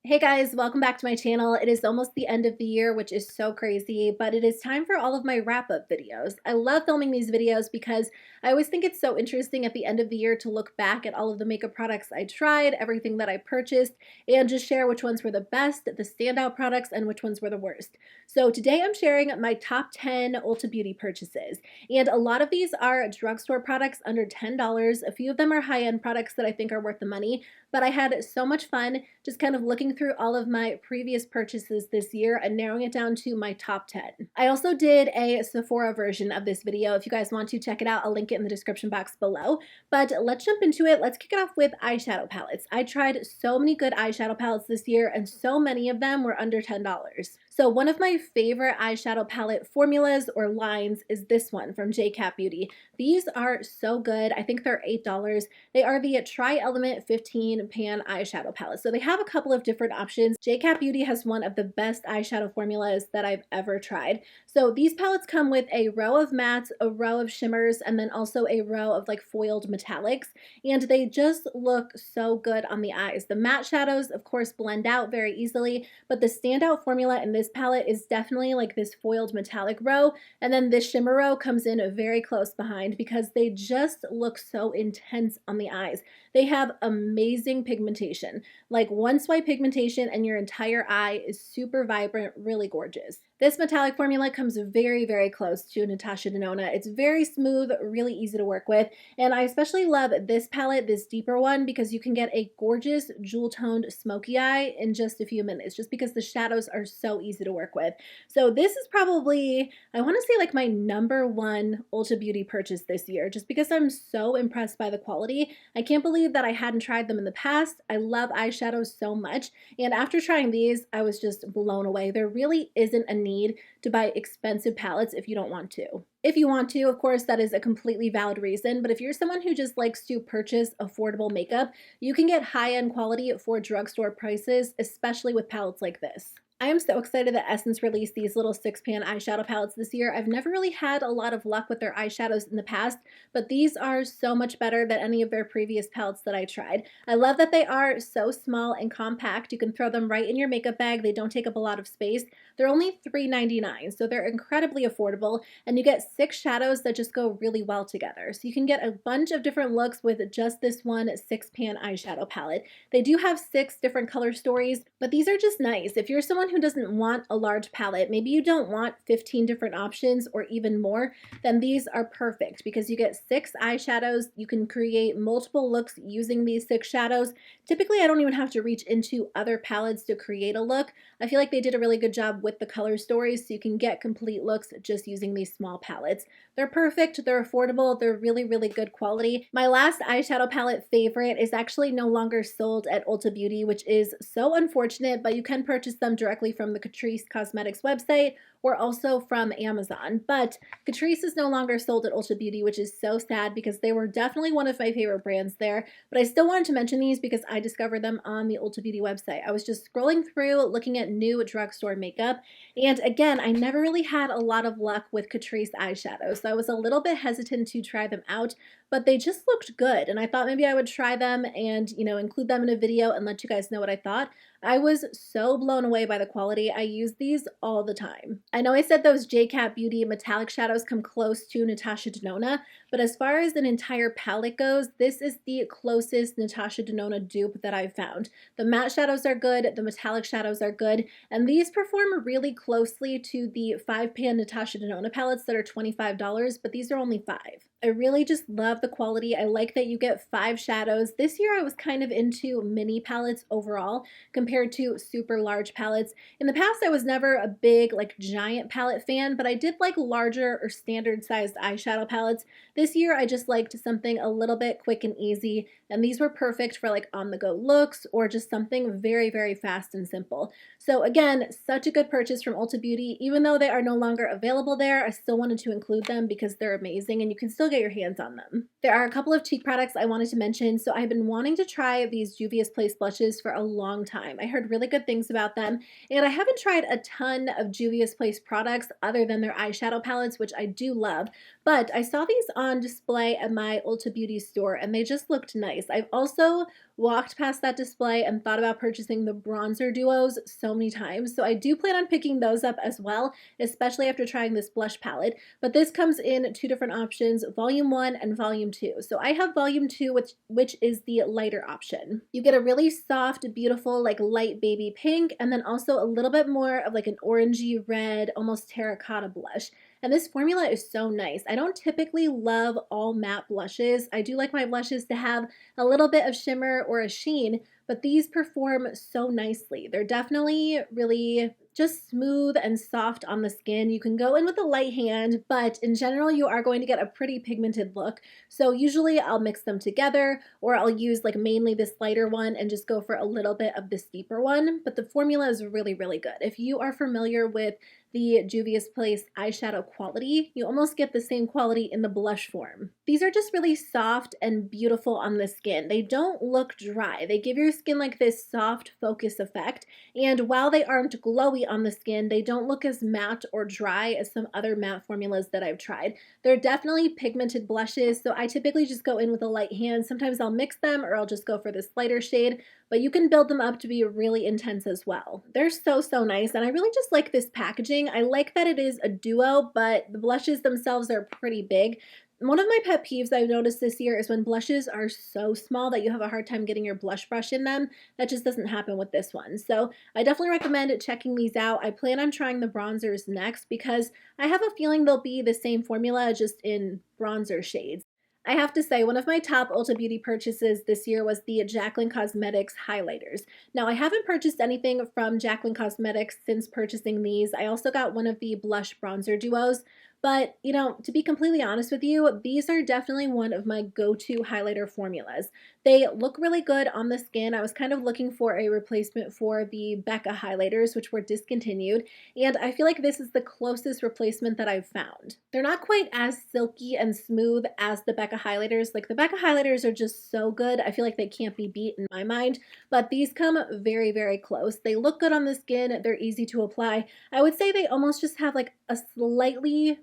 Hey guys, welcome back to my channel. It is almost the end of the year, which is so crazy, but it is time for all of my wrap-up videos. I love filming these videos because I always think it's so interesting at the end of the year to look back at all of the makeup products I tried, everything that I purchased, and just share which ones were the best, the standout products, and which ones were the worst. So today I'm sharing my top 10 Ulta Beauty purchases, and a lot of these are drugstore products under $10. A few of them are high-end products that I think are worth the money, but I had so much fun just kind of looking through all of my previous purchases this year and narrowing it down to my top 10. I also did a Sephora version of this video. If you guys want to check it out, I'll link it in the description box below. But let's jump into it. Let's kick it off with eyeshadow palettes. I tried so many good eyeshadow palettes this year, and so many of them were under $10. So one of my favorite eyeshadow palette formulas or lines is this one from J.Cat Beauty. These are so good. I think they're $8. They are the Tri-Element 15 Pan eyeshadow palette. So they have a couple of different options. J.Cat Beauty has one of the best eyeshadow formulas that I've ever tried. So these palettes come with a row of mattes, a row of shimmers, and then also a row of like foiled metallics. And they just look so good on the eyes. The matte shadows, of course, blend out very easily, but the standout formula in this palette is definitely like this foiled metallic row. And then this shimmer row comes in very close behind because they just look so intense on the eyes. They have amazing pigmentation, like one swipe pigmentation and your entire eye is super vibrant, really gorgeous. This metallic formula comes very, very close to Natasha Denona. It's very smooth, really easy to work with, and I especially love this palette, this deeper one, because you can get a gorgeous jewel-toned smoky eye in just a few minutes, just because the shadows are so easy to work with. So this is probably, I want to say like my #1 Ulta Beauty purchase this year, just because I'm so impressed by the quality. I can't believe that I hadn't tried them in the past. I love eyeshadows so much, and after trying these, I was just blown away. There really isn't a need to buy expensive palettes if you don't want to. If you want to, of course, that is a completely valid reason, but if you're someone who just likes to purchase affordable makeup, you can get high-end quality for drugstore prices, especially with palettes like this. I am so excited that Essence released these little 6-pan eyeshadow palettes this year. I've never really had a lot of luck with their eyeshadows in the past, but these are so much better than any of their previous palettes that I tried. I love that they are so small and compact. You can throw them right in your makeup bag. They don't take up a lot of space. They're only $3.99, so they're incredibly affordable, and you get 6 shadows that just go really well together. So you can get a bunch of different looks with just this one 6-pan eyeshadow palette. They do have 6 different color stories, but these are just nice. If you're someone who doesn't want a large palette, maybe you don't want 15 different options or even more, then these are perfect because you get 6 eyeshadows. You can create multiple looks using these 6 shadows. Typically, I don't even have to reach into other palettes to create a look. I feel like they did a really good job with the color stories, so you can get complete looks just using these small palettes. They're perfect, they're affordable, they're really, really good quality. My last eyeshadow palette favorite is actually no longer sold at Ulta Beauty, which is so unfortunate, but you can purchase them directly from the Catrice Cosmetics website or also from Amazon. But Catrice is no longer sold at Ulta Beauty, which is so sad because they were definitely one of my favorite brands there. But I still wanted to mention these because I discovered them on the Ulta Beauty website. I was just scrolling through looking at new drugstore makeup, and again, I never really had a lot of luck with Catrice eyeshadows, so I was a little bit hesitant to try them out, but they just looked good, and I thought maybe I would try them and, include them in a video and let you guys know what I thought. I was so blown away by the quality. I use these all the time. I know I said those J.Cat Beauty metallic shadows come close to Natasha Denona, but as far as an entire palette goes, this is the closest Natasha Denona dupe that I've found. The matte shadows are good, the metallic shadows are good, and these perform really closely to the 5-pan Natasha Denona palettes that are $25, but these are only 5. I really just love the quality. I like that you get 5 shadows. This year I was kind of into mini palettes overall compared to super large palettes. In the past I was never a big like giant palette fan, but I did like larger or standard sized eyeshadow palettes. This year I just liked something a little bit quick and easy, and these were perfect for like on the go looks or just something very, very fast and simple. So again, such a good purchase from Ulta Beauty. Even though they are no longer available there, I still wanted to include them because they're amazing and you can still get your hands on them. There are a couple of cheek products I wanted to mention. So I've been wanting to try these Juvia's Place blushes for a long time. I heard really good things about them, and I haven't tried a ton of Juvia's Place products other than their eyeshadow palettes, which I do love, but I saw these on display at my Ulta Beauty store and they just looked nice. I've also walked past that display and thought about purchasing the bronzer duos so many times. So I do plan on picking those up as well, especially after trying this blush palette. But this comes in two different options, volume 1 and volume 2. So I have volume 2, which is the lighter option. You get a really soft, beautiful, like light baby pink, and then also a little bit more of like an orangey red, almost terracotta blush. And this formula is so nice. I don't typically love all matte blushes. I do like my blushes to have a little bit of shimmer or a sheen, but these perform so nicely. They're definitely really just smooth and soft on the skin. You can go in with a light hand, but in general, you are going to get a pretty pigmented look. So usually I'll mix them together, or I'll use like mainly this lighter one and just go for a little bit of this deeper one. But the formula is really, really good. If you are familiar with the Juvia's Place eyeshadow quality, you almost get the same quality in the blush form. These are just really soft and beautiful on the skin. They don't look dry. They give your skin like this soft focus effect, and while they aren't glowy on the skin, they don't look as matte or dry as some other matte formulas that I've tried. They're definitely pigmented blushes, so I typically just go in with a light hand. Sometimes I'll mix them, or I'll just go for this lighter shade, but you can build them up to be really intense as well. They're so, so nice, and I really just like this packaging. I like that it is a duo, but the blushes themselves are pretty big. One of my pet peeves I've noticed this year is when blushes are so small that you have a hard time getting your blush brush in them. That just doesn't happen with this one. So I definitely recommend checking these out. I plan on trying the bronzers next because I have a feeling they'll be the same formula, just in bronzer shades. I have to say, one of my top Ulta Beauty purchases this year was the Jaclyn Cosmetics highlighters. Now, I haven't purchased anything from Jaclyn Cosmetics since purchasing these. I also got one of the blush bronzer duos. But, you know, to be completely honest with you, these are definitely one of my go-to highlighter formulas. They look really good on the skin. I was kind of looking for a replacement for the Becca highlighters, which were discontinued, and I feel like this is the closest replacement that I've found. They're not quite as silky and smooth as the Becca highlighters. Like, the Becca highlighters are just so good. I feel like they can't be beat in my mind, but these come very, very close. They look good on the skin. They're easy to apply. I would say they almost just have like a slightly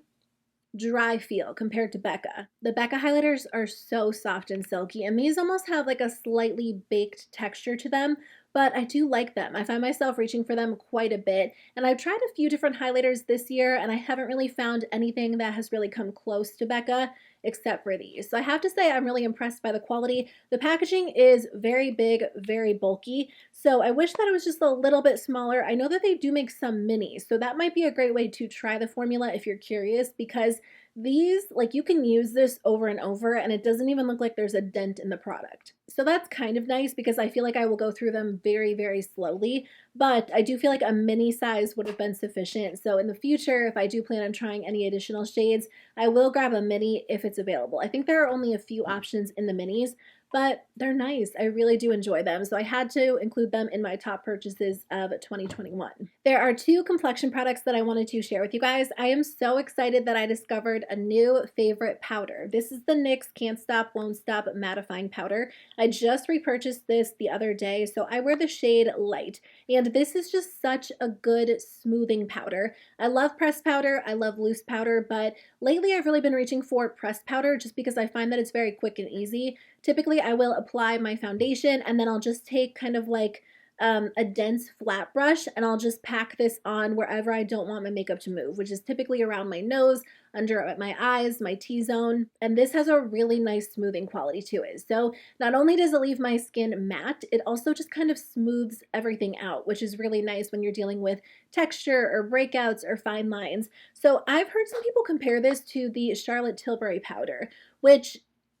dry feel compared to Becca. The Becca highlighters are so soft and silky, and these almost have like a slightly baked texture to them, but I do like them. I find myself reaching for them quite a bit, and I've tried a few different highlighters this year, and I haven't really found anything that has really come close to Becca except for these. So I have to say I'm really impressed by the quality. The packaging is very big, very bulky, so I wish that it was just a little bit smaller. I know that they do make some minis, so that might be a great way to try the formula if you're curious, because these, like, you can use this over and over and it doesn't even look like there's a dent in the product. So that's kind of nice because I feel like I will go through them very, very slowly, but I do feel like a mini size would have been sufficient. So in the future, if I do plan on trying any additional shades, I will grab a mini if it's available. I think there are only a few options in the minis, but they're nice. I really do enjoy them, so I had to include them in my top purchases of 2021. There are two complexion products that I wanted to share with you guys. I am so excited that I discovered a new favorite powder. This is the NYX Can't Stop, Won't Stop Mattifying Powder. I just repurchased this the other day, so I wear the shade Light, and this is just such a good smoothing powder. I love pressed powder, I love loose powder, but lately I've really been reaching for pressed powder just because I find that it's very quick and easy. Typically, I will apply my foundation and then I'll just take kind of like a dense flat brush and I'll just pack this on wherever I don't want my makeup to move, which is typically around my nose, under my eyes, my T-zone, and this has a really nice smoothing quality to it. So not only does it leave my skin matte, it also just kind of smooths everything out, which is really nice when you're dealing with texture or breakouts or fine lines. So I've heard some people compare this to the Charlotte Tilbury powder, which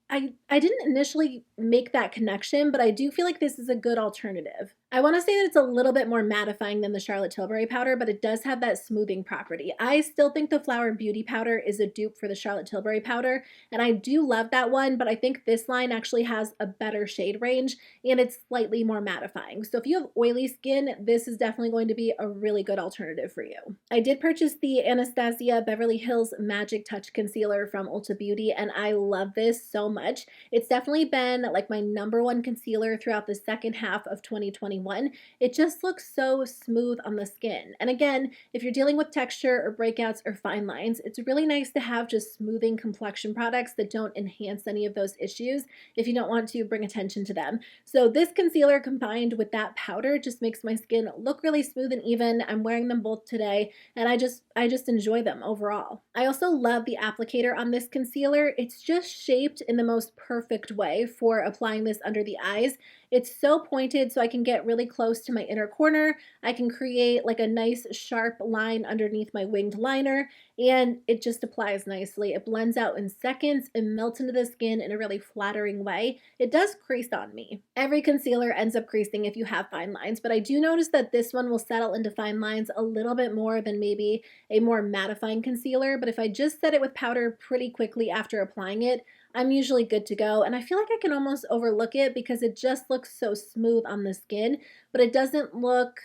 I didn't initially make that connection, but I do feel like this is a good alternative. I want to say that it's a little bit more mattifying than the Charlotte Tilbury powder, but it does have that smoothing property. I still think the Flower Beauty powder is a dupe for the Charlotte Tilbury powder, and I do love that one, but I think this line actually has a better shade range, and it's slightly more mattifying. So if you have oily skin, this is definitely going to be a really good alternative for you. I did purchase the Anastasia Beverly Hills Magic Touch Concealer from Ulta Beauty, and I love this so much. It's definitely been like my #1 concealer throughout the second half of 2021. one, it just looks so smooth on the skin. And again, if you're dealing with texture or breakouts or fine lines, it's really nice to have just smoothing complexion products that don't enhance any of those issues if you don't want to bring attention to them. So this concealer combined with that powder just makes my skin look really smooth and even. I'm wearing them both today, and I just enjoy them overall. I also love the applicator on this concealer. It's just shaped in the most perfect way for applying this under the eyes. It's so pointed so I can get really close to my inner corner. I can create like a nice sharp line underneath my winged liner, and it just applies nicely. It blends out in seconds and melts into the skin in a really flattering way. It does crease on me. Every concealer ends up creasing if you have fine lines, but I do notice that this one will settle into fine lines a little bit more than maybe a more mattifying concealer, but if I just set it with powder pretty quickly after applying it, I'm usually good to go. And I feel like I can almost overlook it because it just looks so smooth on the skin, but it doesn't look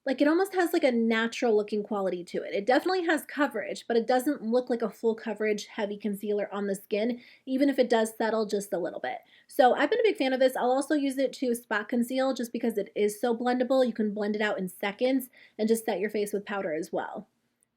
like, it almost has like a natural looking quality to it. It definitely has coverage, but it doesn't look like a full coverage heavy concealer on the skin, even if it does settle just a little bit. So I've been a big fan of this. I'll also use it to spot conceal just because it is so blendable. You can blend it out in seconds and just set your face with powder as well.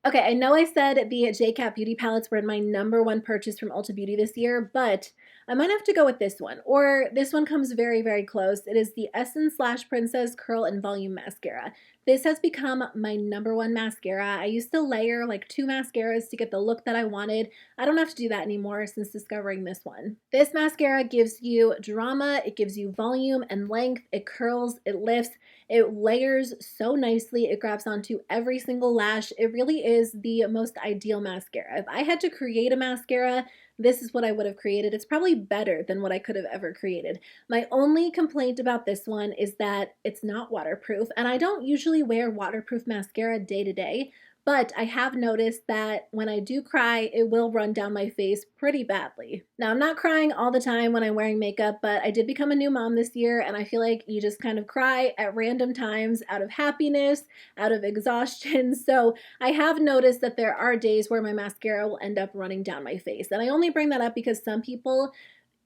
Okay, I know I said the J.Cat beauty palettes were my #1 purchase from Ulta Beauty this year, but I might have to go with this one, or this one comes very, very close. It is the Essence Lash Princess Curl and Volume Mascara. This has become my #1 mascara. I used to layer like 2 mascaras to get the look that I wanted. I don't have to do that anymore since discovering this one. This mascara gives you drama, it gives you volume and length, it curls, it lifts, it layers so nicely, it grabs onto every single lash. It really is the most ideal mascara. If I had to create a mascara, this is what I would have created. It's probably better than what I could have ever created. My only complaint about this one is that it's not waterproof, and I don't usually wear waterproof mascara day to day, but I have noticed that when I do cry, it will run down my face pretty badly. Now, I'm not crying all the time when I'm wearing makeup, but I did become a new mom this year, and I feel like you just kind of cry at random times out of happiness, out of exhaustion. So I have noticed that there are days where my mascara will end up running down my face. And I only bring that up because some people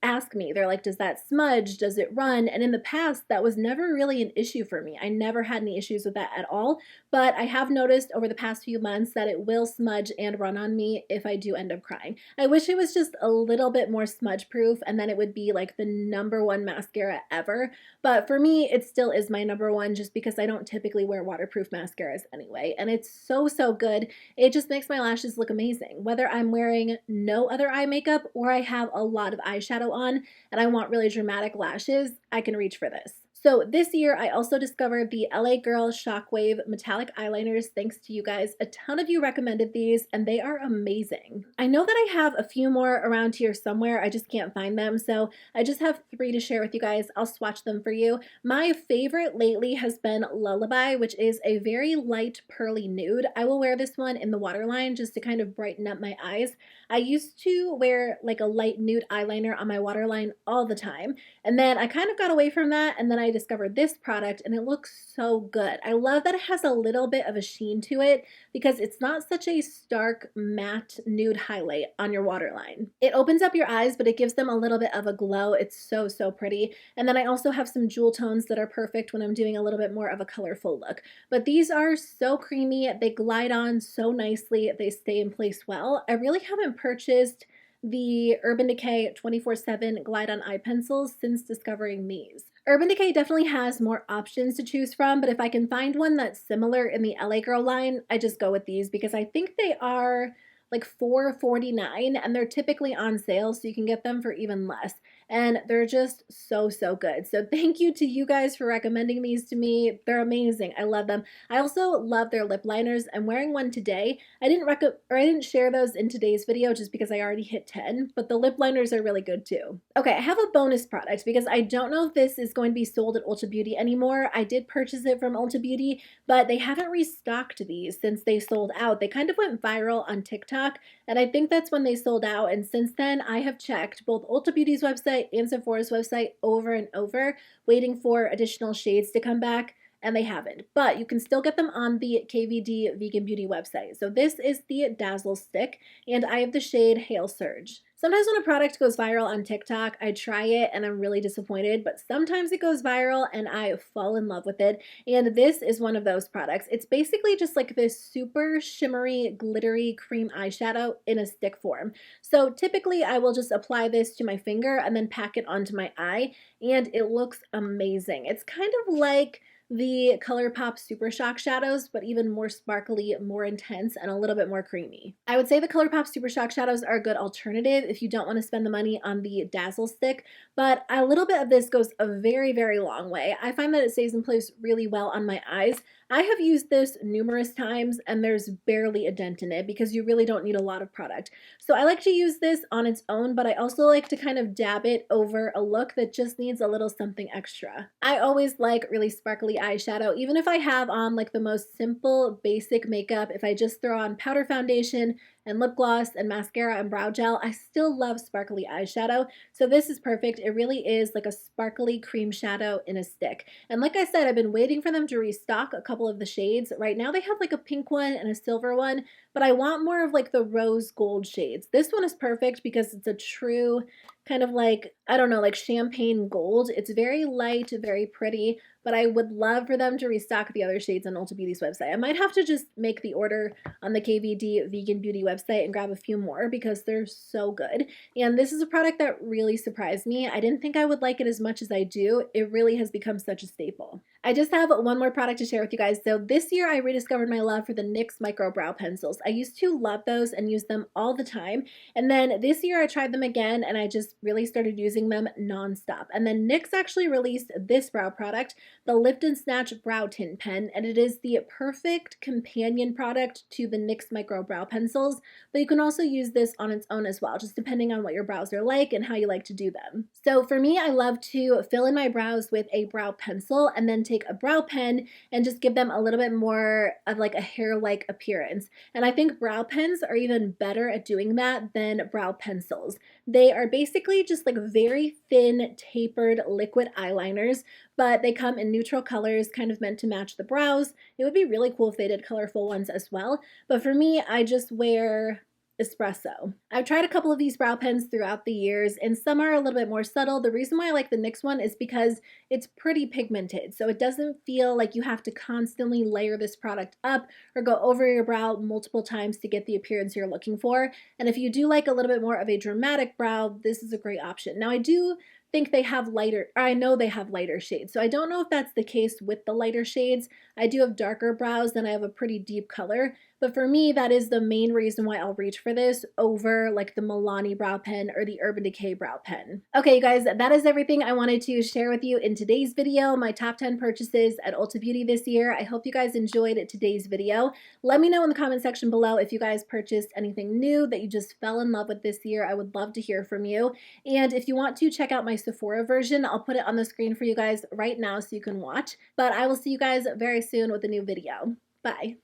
ask me, they're like, does that smudge, does it run? And in the past, that was never really an issue for me. I never had any issues with that at all, but I have noticed over the past few months that it will smudge and run on me if I do end up crying. I wish it was just a little bit more smudge proof, and then it would be like the #1 mascara ever, but for me, it still is my #1 just because I don't typically wear waterproof mascaras anyway, and it's so, so good. It just makes my lashes look amazing, whether I'm wearing no other eye makeup or I have a lot of eyeshadow on and I want really dramatic lashes, I can reach for this. So this year, I also discovered the LA Girl Shockwave metallic eyeliners thanks to you guys. A ton of you recommended these, and they are amazing. I know that I have a few more around here somewhere. I just can't find them, so I just have 3 to share with you guys. I'll swatch them for you. My favorite lately has been Lullaby, which is a very light pearly nude. I will wear this one in the waterline just to kind of brighten up my eyes. I used to wear like a light nude eyeliner on my waterline all the time, and then I kind of got away from that, and then I discovered this product and it looks so good. I love that it has a little bit of a sheen to it because it's not such a stark matte nude highlight on your waterline. It opens up your eyes, but it gives them a little bit of a glow. It's so, so pretty. And then I also have some jewel tones that are perfect when I'm doing a little bit more of a colorful look. But these are so creamy. They glide on so nicely. They stay in place well. I really haven't purchased the Urban Decay 24/7 Glide On Eye Pencils since discovering these. Urban Decay definitely has more options to choose from, but if I can find one that's similar in the LA Girl line, I just go with these because I think they are like $4.49 and they're typically on sale, so you can get them for even less. And they're just so, so good. So thank you to you guys for recommending these to me. They're amazing. I love them. I also love their lip liners. I'm wearing one today. I didn't share those in today's video just because I already hit 10, but the lip liners are really good too. Okay, I have a bonus product because I don't know if this is going to be sold at Ulta Beauty anymore. I did purchase it from Ulta Beauty, but they haven't restocked these since they sold out. They kind of went viral on TikTok, and I think that's when they sold out. And since then, I have checked both Ulta Beauty's website and Sephora's website over and over, waiting for additional shades to come back, and they haven't. But you can still get them on the KVD Vegan Beauty website. So this is the Dazzle stick, and I have the shade Hail Surge. Sometimes when a product goes viral on TikTok, I try it and I'm really disappointed, but sometimes it goes viral and I fall in love with it. And this is one of those products. It's basically just like this super shimmery, glittery cream eyeshadow in a stick form. So typically I will just apply this to my finger and then pack it onto my eye, and it looks amazing. It's kind of like the ColourPop Super Shock shadows, but even more sparkly, more intense, and a little bit more creamy. I would say the ColourPop Super Shock shadows are a good alternative if you don't want to spend the money on the Dazzle stick, but a little bit of this goes a very, very long way. I find that it stays in place really well on my eyes. I have used this numerous times and there's barely a dent in it because you really don't need a lot of product. So I like to use this on its own, but I also like to kind of dab it over a look that just needs a little something extra. I always like really sparkly eyeshadow, even if I have on like the most simple, basic makeup. If I just throw on powder foundation and lip gloss and mascara and brow gel, I still love sparkly eyeshadow. So this is perfect. It really is like a sparkly cream shadow in a stick. And like I said, I've been waiting for them to restock a couple of the shades. Right now they have like a pink one and a silver one, but I want more of like the rose gold shades. This one is perfect because it's a true kind of like, I don't know, like champagne gold. It's very light, very pretty, but I would love for them to restock the other shades on Ulta Beauty's website. I might have to just make the order on the KVD Vegan Beauty website and grab a few more because they're so good. And this is a product that really surprised me. I didn't think I would like it as much as I do. It really has become such a staple. I just have one more product to share with you guys. So this year I rediscovered my love for the NYX Micro Brow Pencils. I used to love those and use them all the time. And then this year I tried them again and I just really started using them nonstop. And then NYX actually released this brow product, the Lift and Snatch Brow Tint Pen, and it is the perfect companion product to the NYX Micro Brow Pencils, but you can also use this on its own as well, just depending on what your brows are like and how you like to do them. So for me, I love to fill in my brows with a brow pencil and then take a brow pen and just give them a little bit more of like a hair-like appearance. And I think brow pens are even better at doing that than brow pencils. They are basically just like very thin, tapered liquid eyeliners, but they come in neutral colors, kind of meant to match the brows. It would be really cool if they did colorful ones as well, but for me, I just wear Espresso. I've tried a couple of these brow pens throughout the years, and some are a little bit more subtle. The reason why I like the NYX one is because it's pretty pigmented, so it doesn't feel like you have to constantly layer this product up or go over your brow multiple times to get the appearance you're looking for. And if you do like a little bit more of a dramatic brow, this is a great option. Now, I do think they have lighter, or I know they have lighter shades, so I don't know if that's the case with the lighter shades. I do have darker brows and I have a pretty deep color, but for me, that is the main reason why I'll reach for this over like the Milani brow pen or the Urban Decay brow pen. Okay, you guys, that is everything I wanted to share with you in today's video, my top 10 purchases at Ulta Beauty this year. I hope you guys enjoyed today's video. Let me know in the comment section below if you guys purchased anything new that you just fell in love with this year. I would love to hear from you. And if you want to check out my Sephora version, I'll put it on the screen for you guys right now so you can watch. But I will see you guys very soon with a new video. Bye.